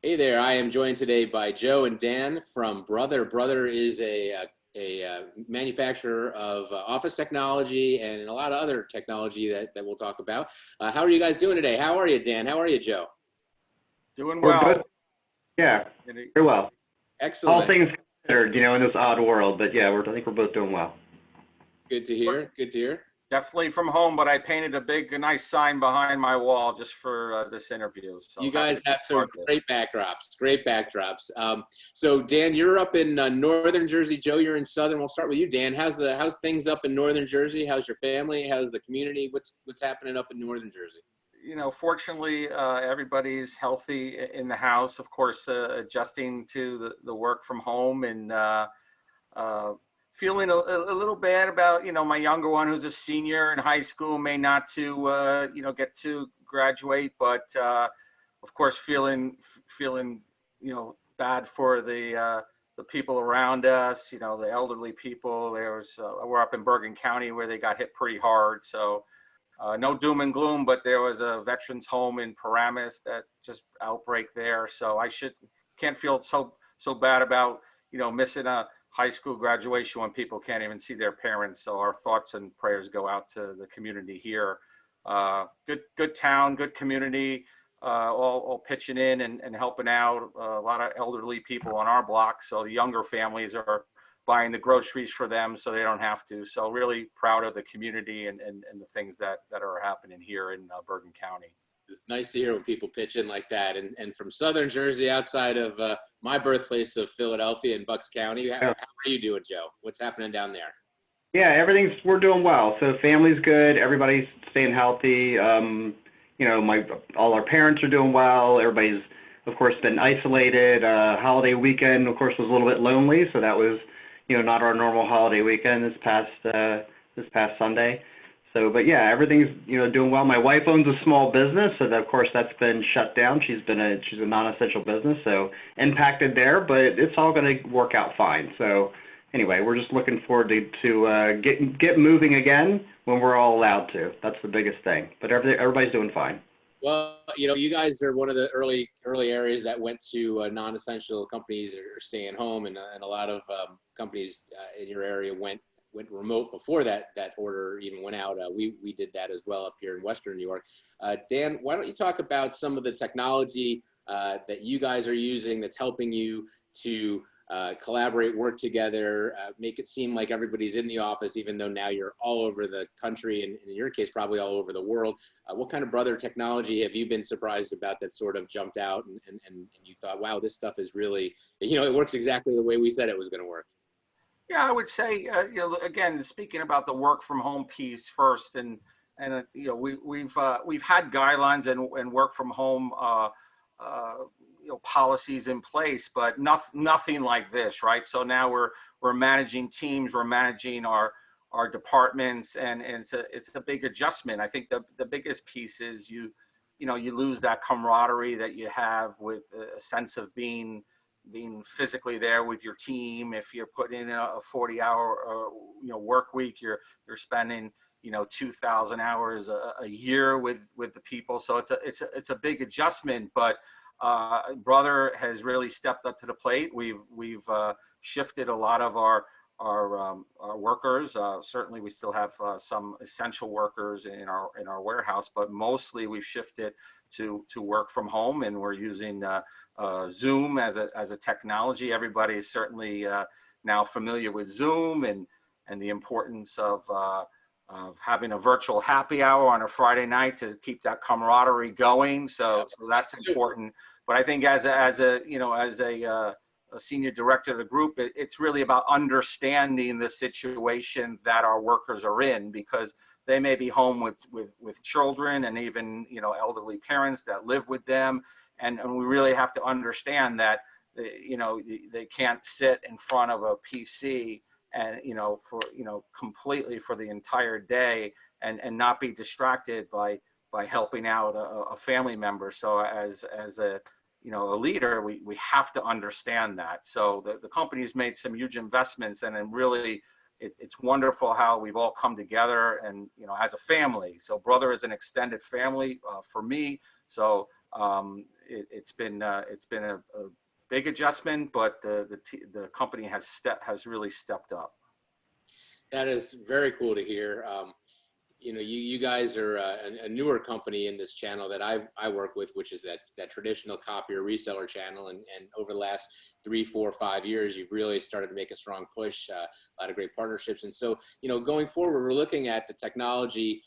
Hey there, I am joined today by Joe and Dan from Brother. Brother is a manufacturer of office technology and a lot of other technology that we'll talk about. How are you guys doing today? How are you, Dan? How are you, Joe? Doing We're well. good. Yeah, very well. Excellent. All things considered, in this odd world, but yeah, I think we're both doing well. Good to hear. Good to hear. Definitely from home, but I painted a nice sign behind my wall just for this interview. So you guys have some great backdrops. Great backdrops. So Dan, you're up in northern Jersey. Joe, you're in southern. We'll start with you, Dan. How's things up in northern Jersey? How's your family? How's the community? What's happening up in northern Jersey? Fortunately, everybody's healthy in the house. Of course, adjusting to the work from home and feeling a little bad about, my younger one who's a senior in high school may not get to graduate, but of course feeling, bad for the people around us, the elderly people. We're up in Bergen County where they got hit pretty hard. So no doom and gloom, but there was a veterans home in Paramus that just outbreak there. So can't feel so bad about, missing a high school graduation when people can't even see their parents. So our thoughts and prayers go out to the community here. Good town, good community, all pitching in and helping out. A lot of elderly people on our block. So the younger families are buying the groceries for them so they don't have to. So really proud of the community and the things that are happening here in Bergen County. It's nice to hear when people pitch in like that. And from southern Jersey, outside of my birthplace of Philadelphia in Bucks County, how are you doing, Joe? What's happening down there? Yeah, we're doing well. So family's good. Everybody's staying healthy. All our parents are doing well. Everybody's, of course, been isolated. Holiday weekend, of course, was a little bit lonely. So that was, not our normal holiday weekend this past Sunday. So, but yeah, everything's, doing well. My wife owns a small business, so that, of course, that's been shut down. She's a non-essential business, so impacted there, but it's all going to work out fine. So anyway, we're just looking forward to get moving again when we're all allowed to. That's the biggest thing, but everybody's doing fine. Well, you guys are one of the early areas that went to non-essential companies are staying home, and a lot of companies in your area went remote before that order even went out. We did that as well up here in Western New York. Dan, why don't you talk about some of the technology that you guys are using that's helping you to collaborate, work together, make it seem like everybody's in the office, even though now you're all over the country, and in your case, probably all over the world. What kind of Brother technology have you been surprised about that sort of jumped out and you thought, wow, this stuff is really, it works exactly the way we said it was going to work? Yeah, I would say, again, speaking about the work from home piece first, and we've had guidelines and work from home policies in place, but nothing like this, right? So now we're managing teams, we're managing our departments, and it's a big adjustment. I think the biggest piece is you lose that camaraderie that you have with a sense of being physically there with your team. If you're putting in a 40-hour work week, you're spending 2,000 hours a year with the people. So it's a big adjustment, but Brother has really stepped up to the plate. We've shifted a lot of our workers. Certainly we still have some essential workers in our warehouse, but mostly we've shifted to work from home, and we're using Zoom as a technology. Everybody is certainly now familiar with Zoom and the importance of having a virtual happy hour on a Friday night to keep that camaraderie going. So that's important. But I think as a senior director of the group, it's really about understanding the situation that our workers are in, because they may be home with children and even elderly parents that live with them, and we really have to understand that they can't sit in front of a PC and for completely for the entire day and not be distracted by helping out a family member. So as a leader, we have to understand that. So the company's made some huge investments, and then really it's wonderful how we've all come together and as a family. So Brother is an extended family for me. So it's been a big adjustment, but the company has really stepped up. That is very cool to hear. You know, you guys are a newer company in this channel that I work with, which is that traditional copier reseller channel. And over the last 3, 4, 5 years, you've really started to make a strong push, a lot of great partnerships. And so, you know, going forward, we're looking at the technology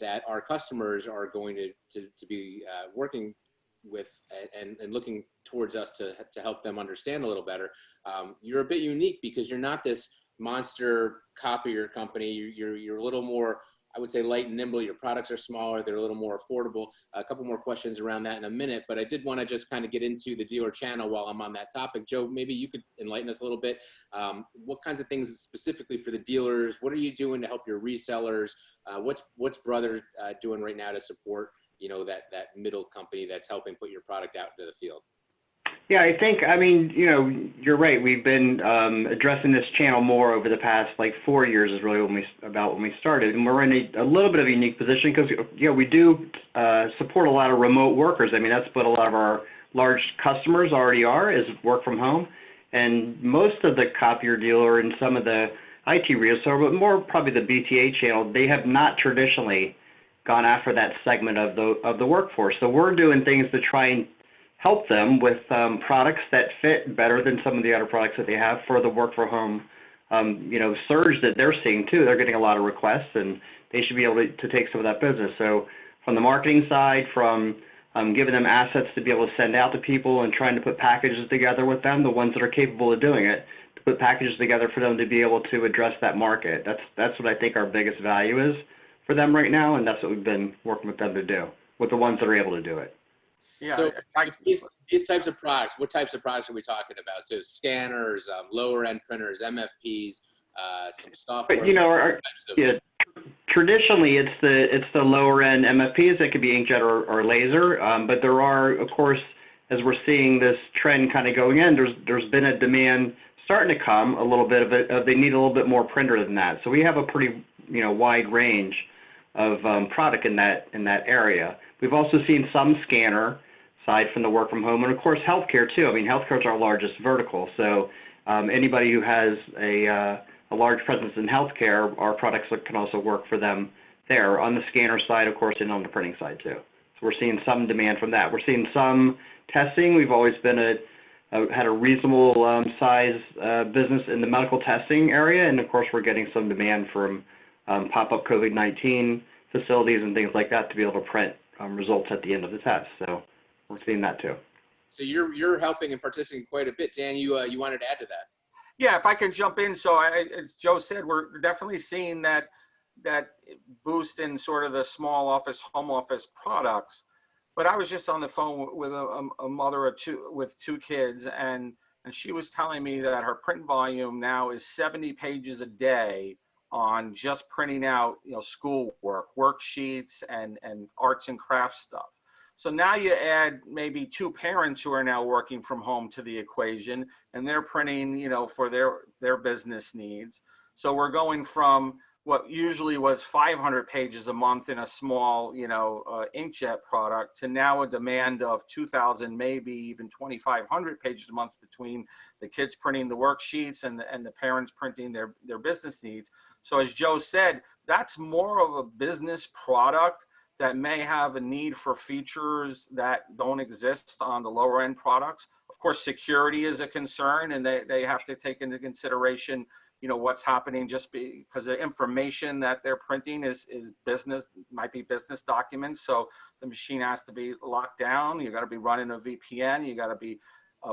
that our customers are going to be working with and looking towards us to help them understand a little better. You're a bit unique because you're not this monster copier company. You're a little more, I would say, light and nimble. Your products are smaller. They're a little more affordable. A couple more questions around that in a minute, but I did want to just kind of get into the dealer channel while I'm on that topic. Joe, maybe you could enlighten us a little bit. What kinds of things specifically for the dealers? What are you doing to help your resellers? What's Brother doing right now to support, you know, that middle company that's helping put your product out into the field? Yeah, I mean, you know, you're right. We've been addressing this channel more over the past 4 years is really when we started, and we're in a little bit of a unique position because, you know, we do support a lot of remote workers. I mean, that's what a lot of our large customers already are, is work from home, and most of the copier dealer and some of the IT reseller, but more probably the BTA channel, they have not traditionally gone after that segment of the workforce. So we're doing things to try and help them with products that fit better than some of the other products that they have for the work from home, you know, surge that they're seeing too. They're getting a lot of requests, and they should be able to take some of that business. So from the marketing side, from giving them assets to be able to send out to people and trying to put packages together with them, the ones that are capable of doing it, to put packages together for them to be able to address that market. That's what I think our biggest value is for them right now, and that's what we've been working with them to do, with the ones that are able to do it. Yeah. So these types of products, what types of products are we talking about? So scanners, lower end printers, MFPs, some software. But, you know, traditionally it's the lower end MFPs that could be inkjet or laser. But there are, of course, as we're seeing this trend kind of going in, there's been a demand starting to come a little bit of it. They need a little bit more printer than that. So we have a pretty, you know, wide range of product in that area. We've also seen some scanner side from the work from home, and of course healthcare too. I mean, healthcare is our largest vertical, so anybody who has a large presence in healthcare, our products can also work for them there on the scanner side, of course, and on the printing side too. So we're seeing some demand from that. We're seeing some testing. We've always been had a reasonable size business in the medical testing area, and of course we're getting some demand from pop-up COVID-19 facilities and things like that to be able to print results at the end of the test. So we're seeing that too. So you're helping and participating quite a bit. Dan, you wanted to add to that? Yeah, if I can jump in. So as Joe said, we're definitely seeing that boost in sort of the small office, home office products. But I was just on the phone with a mother with two kids, and she was telling me that her print volume now is 70 pages a day on just printing out, you know, school work, worksheets, and arts and crafts stuff. So now you add maybe 2 parents who are now working from home to the equation, and they're printing, you know, for their business needs. So we're going from what usually was 500 pages a month in a small, you know, inkjet product to now a demand of 2,000, maybe even 2,500 pages a month between the kids printing the worksheets and the parents printing their business needs. So as Joe said, that's more of a business product that may have a need for features that don't exist on the lower end products. Of course, security is a concern, and they have to take into consideration, you know, what's happening, just because the information that they're printing is business, might be business documents. So the machine has to be locked down. You got to be running a VPN. You got to be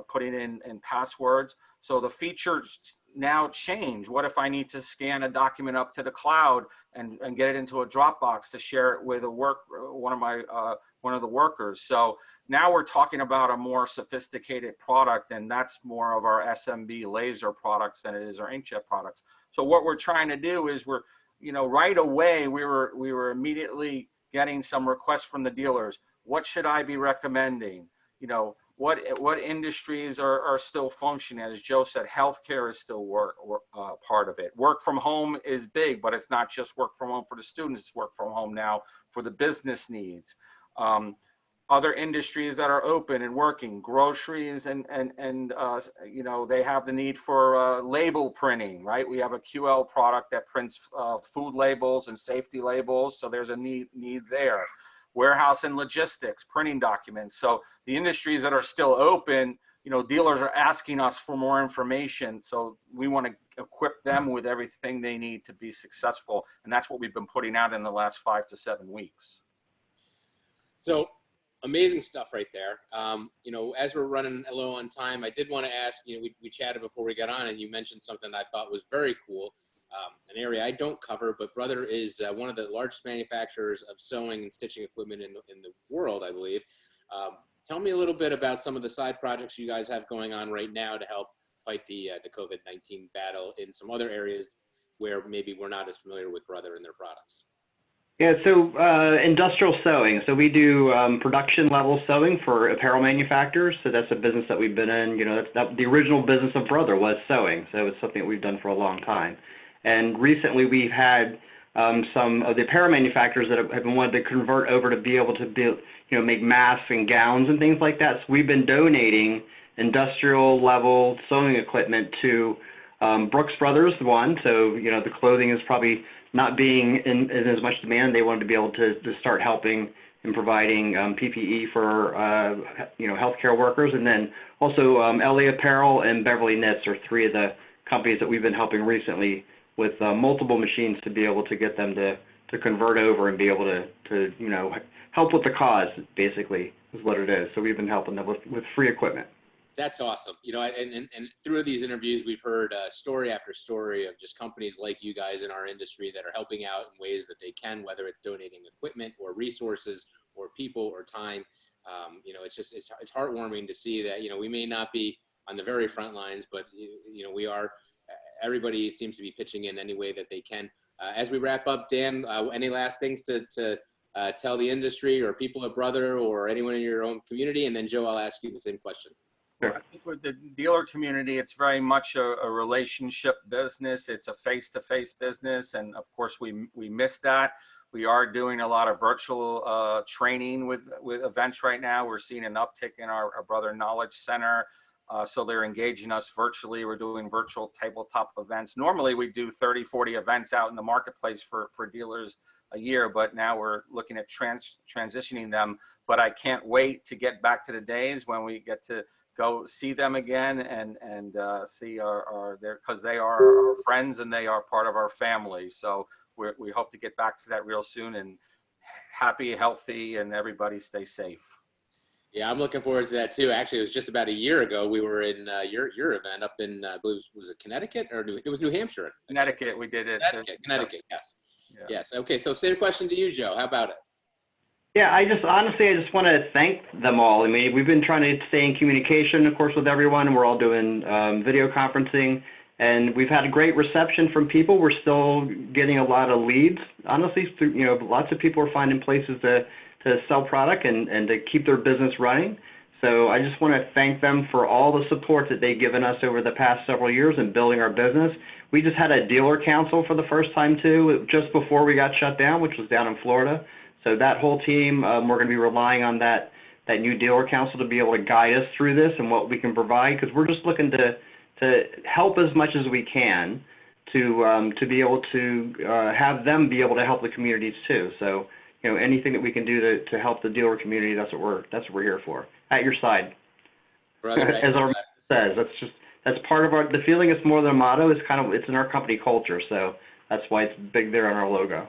putting in passwords. So the features now change. What if I need to scan a document up to the cloud and get it into a Dropbox to share it with one of the workers? So now we're talking about a more sophisticated product, and that's more of our SMB laser products than it is our inkjet products. So what we're trying to do is right away we were immediately getting some requests from the dealers. What should I be recommending? You know, what industries are still functioning? As Joe said, healthcare is still part of it. Work from home is big, but it's not just work from home for the students. It's work from home now for the business needs. other industries that are open and working, groceries and you know, they have the need for label printing, right? We have a QL product that prints food labels and safety labels, so there's a need there. Warehouse and logistics, printing documents. So the industries that are still open, you know, dealers are asking us for more information, so we want to equip them with everything they need to be successful, and that's what we've been putting out in the last 5 to 7 weeks. So amazing stuff right there. You know, as we're running low on time, I did want to ask, you know, we chatted before we got on and you mentioned something I thought was very cool, an area I don't cover, but Brother is one of the largest manufacturers of sewing and stitching equipment in the world, I believe. Tell me a little bit about some of the side projects you guys have going on right now to help fight the COVID-19 battle in some other areas where maybe we're not as familiar with Brother and their products. Yeah, so industrial sewing. So we do production level sewing for apparel manufacturers. So that's a business that we've been in. You know, the original business of Brother was sewing. So it's something that we've done for a long time. And recently we've had some of the apparel manufacturers that have been wanting to convert over to be able to build, you know, make masks and gowns and things like that. So we've been donating industrial level sewing equipment to Brooks Brothers, one. So, you know, the clothing is probably not being in as much demand. They wanted to be able to start helping and providing PPE for, you know, healthcare workers. And then also LA Apparel and Beverly Knits are three of the companies that we've been helping recently with multiple machines to be able to get them to convert over and be able to, you know, help with the cause, basically, is what it is. So we've been helping them with free equipment. That's awesome. You know, and through these interviews, we've heard story after story of just companies like you guys in our industry that are helping out in ways that they can, whether it's donating equipment or resources or people or time. You know, it's heartwarming to see that, you know, we may not be on the very front lines, but, you know, we are, everybody seems to be pitching in any way that they can. As we wrap up, Dan, any last things to tell the industry or people at Brother or anyone in your own community? And then Joe, I'll ask you the same question. I think with the dealer community, it's very much a relationship business. It's a face-to-face business. And of course, we miss that. We are doing a lot of virtual training with events right now. We're seeing an uptick in our Brother Knowledge Center. So they're engaging us virtually. We're doing virtual tabletop events. Normally, we do 30, 40 events out in the marketplace for dealers a year, but now we're looking at transitioning them. But I can't wait to get back to the days when we get to go see them again and see because they are our friends and they are part of our family. So we hope to get back to that real soon, and happy, healthy, and everybody stay safe. Yeah, I'm looking forward to that too. Actually, it was just about a year ago we were in your event up in, I believe, was it Connecticut or it was New Hampshire? Connecticut, we did it. Connecticut, yes. Yeah. Yes. Okay, so same question to you, Joe. How about it? Yeah, I just want to thank them all. I mean, we've been trying to stay in communication, of course, with everyone, and we're all doing video conferencing, and we've had a great reception from people. We're still getting a lot of leads, honestly. You know, lots of people are finding places to sell product and to keep their business running. So I just want to thank them for all the support that they've given us over the past several years in building our business. We just had a dealer council for the first time too, just before we got shut down, which was down in Florida. So that whole team, we're going to be relying on that new dealer council to be able to guide us through this and what we can provide, because we're just looking to help as much as we can to be able to have them be able to help the communities too. So, you know, anything that we can do to help the dealer community, that's what we're here for. At your side. Brother, as our says, that's part of the feeling. It's more than a motto. It's in our company culture. So that's why it's big there on our logo.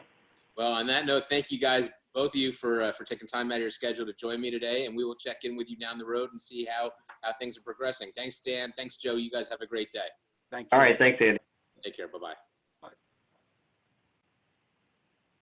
Well, on that note, thank you guys, both of you, for taking time out of your schedule to join me today, and we will check in with you down the road and see how things are progressing. Thanks, Dan. Thanks, Joe. You guys have a great day. Thank you. All right. Thanks, Andy. Take care. Bye-bye.